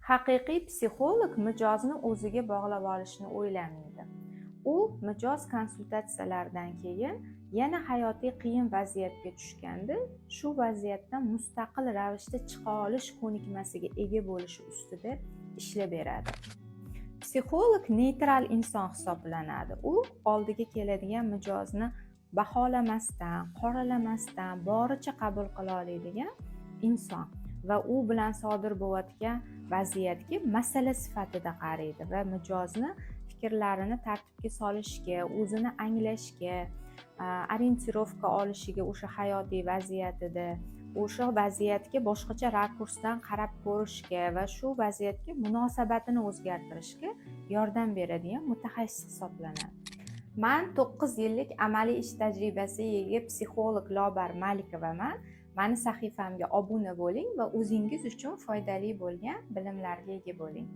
Haqiqiy psixolog mijozni o'ziga bog'lab olishni o'ylamaydi. U mijoz konsultatsiyalaridan keyin yana hayotiy qiyin vaziyatga tushganda shu vaziyatdan mustaqil ravishda chiqa olish ko'nikmasiga ega bo'lishi ustida ishlab beradi. Psixolog neytral inson hisoblanadi. U oldiga keladigan mijozni baholamasdan, qoralamasdan boricha qabul qila oladigan inson va u bilan sodir bo'layotgan vaziyatga masala sifatida qaraydi va mijozni fikrlarini tartibga solishga, o'zini anglashga, orientirovka olishiga o'sha hayotiy vaziyatida o'sha vaziyatga boshqacha rakursdan qarab ko'rishga va shu vaziyatga munosabatini o'zgartirishga yordam beradigan mutaxassis hisoblanadi. Men 9 yillik amaliy ish tajribasiga ega psixolog Lobar Malikovaman. Meni sahifamga obuna bo'ling va o'zingiz uchun foydali bo'lgan bilimlarga ega bo'ling.